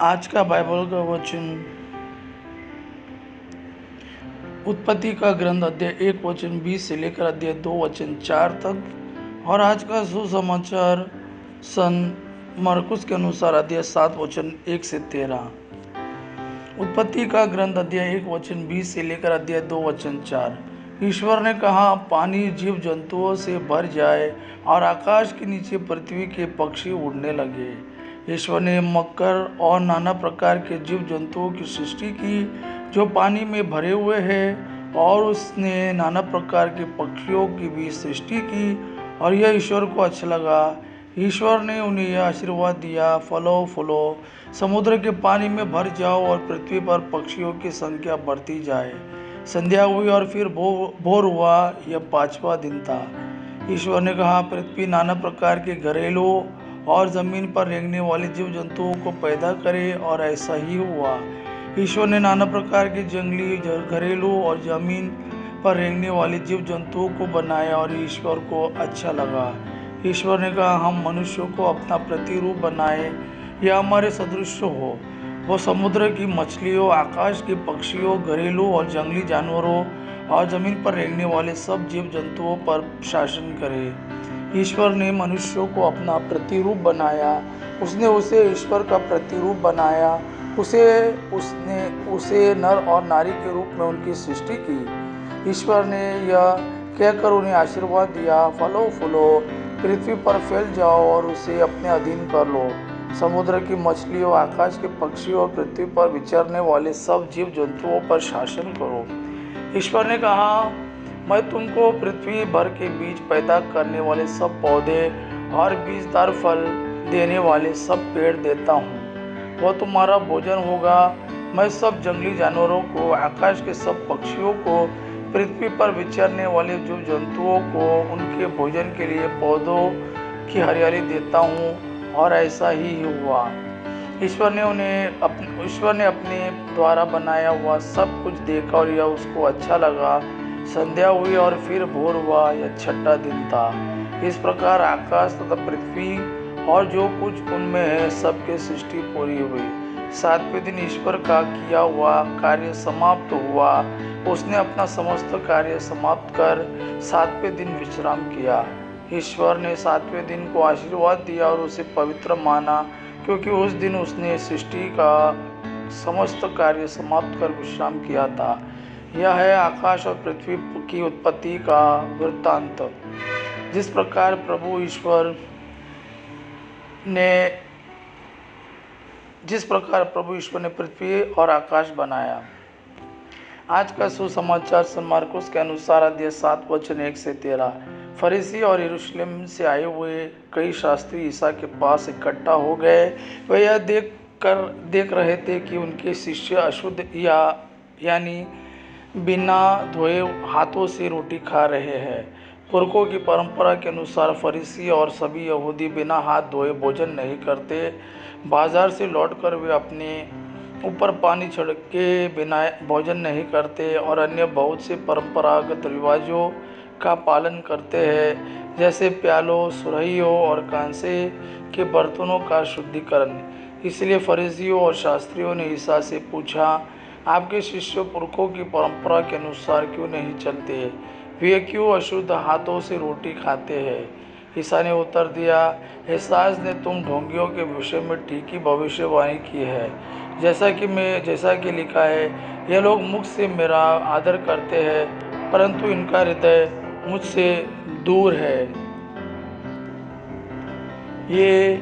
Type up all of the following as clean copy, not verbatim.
आज का बाइबल का वचन उत्पत्ति का ग्रंथ अध्याय 1 वचन 20 से लेकर अध्याय 2 वचन 4 तक। और आज का सुसमाचार सन मरकुस के अनुसार अध्याय 7 वचन 1 से 13। उत्पत्ति का ग्रंथ अध्याय 1 वचन 20 से लेकर अध्याय 2 वचन 4। ईश्वर ने कहा, पानी जीव जंतुओं से भर जाए और आकाश के नीचे पृथ्वी के पक्षी उड़ने लगे। ईश्वर ने मकर और नाना प्रकार के जीव जंतुओं की सृष्टि की जो पानी में भरे हुए हैं, और उसने नाना प्रकार के पक्षियों की भी सृष्टि की, और यह ईश्वर को अच्छा लगा। ईश्वर ने उन्हें यह आशीर्वाद दिया, फलो फूलो, समुद्र के पानी में भर जाओ और पृथ्वी पर पक्षियों की संख्या बढ़ती जाए। संध्या हुई और फिर भोर हुआ, यह 5वां दिन था। ईश्वर ने कहा, पृथ्वी नाना प्रकार के घरेलू और जमीन पर रेंगने वाले जीव जंतुओं को पैदा करे, और ऐसा ही हुआ। ईश्वर ने नाना प्रकार के जंगली, घरेलू और जमीन पर रेंगने वाले जीव जंतुओं को बनाया, और ईश्वर को अच्छा लगा। ईश्वर ने कहा, हम मनुष्यों को अपना प्रतिरूप बनाए, यह हमारे सदृश हो। वो समुद्र की मछलियों, आकाश के पक्षियों, घरेलू और जंगली जानवरों और जमीन पर रेंगने वाले सब जीव जंतुओं पर शासन करे। ईश्वर ने मनुष्यों को अपना प्रतिरूप बनाया, उसने उसे ईश्वर का प्रतिरूप बनाया, उसे नर और नारी के रूप में उनकी सृष्टि की। ईश्वर ने यह कहकर उन्हें आशीर्वाद दिया, फलो फूलो, पृथ्वी पर फैल जाओ और उसे अपने अधीन कर लो। समुद्र की मछलियों, आकाश के पक्षियों और पृथ्वी पर विचरने वाले सब जीव जंतुओं पर शासन करो। ईश्वर ने कहा, मैं तुमको पृथ्वी भर के बीज पैदा करने वाले सब पौधे और बीजदार फल देने वाले सब पेड़ देता हूँ, वह तुम्हारा भोजन होगा। मैं सब जंगली जानवरों को, आकाश के सब पक्षियों को, पृथ्वी पर विचरने वाले जीव जंतुओं को उनके भोजन के लिए पौधों की हरियाली देता हूँ, और ऐसा ही हुआ। ईश्वर ने अपने द्वारा बनाया हुआ सब कुछ देखा, और यह उसको अच्छा लगा। संध्या हुई और फिर भोर हुआ, यह 6वां दिन था। इस प्रकार आकाश तथा पृथ्वी और जो कुछ उनमें है सबकी सृष्टि पूरी हुई। 7वें दिन ईश्वर का किया हुआ कार्य समाप्त हुआ। उसने अपना समस्त कार्य समाप्त कर 7वें दिन विश्राम किया। ईश्वर ने 7वें दिन को आशीर्वाद दिया और उसे पवित्र माना, क्योंकि उस दिन उसने सृष्टि का समस्त कार्य समाप्त कर विश्राम किया था। यह है आकाश और पृथ्वी की उत्पत्ति का वृत्तांत। जिस प्रकार प्रभु ईश्वर ने पृथ्वी और आकाश बनाया। आज का सुसमाचार सन मार्कुस के अनुसार अध्याय 7 वचन 1 से 13। फरीसी और यरूशलेम से आए हुए कई शास्त्री ईसा के पास इकट्ठा हो गए। वे यह देख रहे थे कि उनके शिष्य अशुद्ध यानी बिना धोए हाथों से रोटी खा रहे हैं। पुरखों की परंपरा के अनुसार फरीसी और सभी यहूदी बिना हाथ धोए भोजन नहीं करते। बाजार से लौटकर वे अपने ऊपर पानी छिड़क के बिना भोजन नहीं करते, और अन्य बहुत से परंपरागत रिवाजों का पालन करते हैं, जैसे प्यालों, सुरहियों और कांसे के बर्तनों का शुद्धिकरण। इसलिए फरीसियों और शास्त्रियों ने ईसा से पूछा, आपके शिष्य पुरखों की परंपरा के अनुसार क्यों नहीं चलते? वे क्यों अशुद्ध हाथों से रोटी खाते हैं? ईसा ने उत्तर दिया, एसाज ने तुम ढोंगियों के विषय में ठीक ही भविष्यवाणी की है। जैसा कि लिखा है, ये लोग मुख से मेरा आदर करते हैं, परंतु इनका हृदय मुझसे दूर है। ये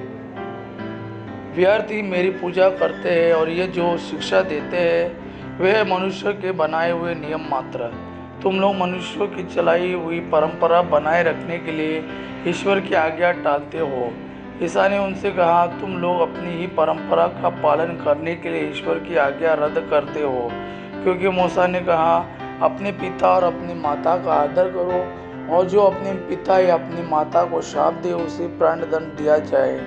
व्यर्थ ही मेरी पूजा करते हैं, और ये जो शिक्षा देते हैं वे मनुष्य के बनाए हुए नियम मात्र। तुम लोग मनुष्यों की चलाई हुई परंपरा बनाए रखने के लिए ईश्वर की आज्ञा टालते हो। ईसा ने उनसे कहा, तुम लोग अपनी ही परंपरा का पालन करने के लिए ईश्वर की आज्ञा रद्द करते हो, क्योंकि मूसा ने कहा, अपने पिता और अपनी माता का आदर करो, और जो अपने पिता या अपनी माता को शाप दे उसे प्राणदंड दिया जाए।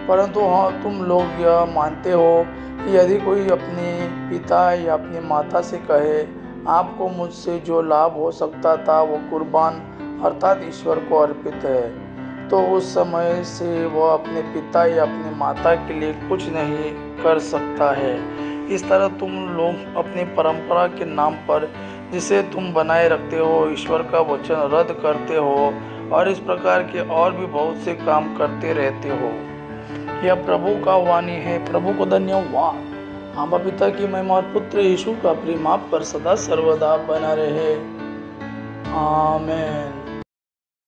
परंतु हाँ, तुम लोग यह मानते हो कि यदि कोई अपने पिता या अपनी माता से कहे, आपको मुझसे जो लाभ हो सकता था वो कुर्बान अर्थात ईश्वर को अर्पित है, तो उस समय से वह अपने पिता या अपनी माता के लिए कुछ नहीं कर सकता है। इस तरह तुम लोग अपनी परंपरा के नाम पर जिसे तुम बनाए रखते हो, ईश्वर का वचन रद्द करते हो और इस प्रकार के और भी बहुत से काम करते रहते हो। यह प्रभु का वाणी है। प्रभु को धन्यवाद। आबा पिता की महिमा और पुत्र यीशु का प्रेम आप पर सदा सर्वदा बना रहे। आमीन।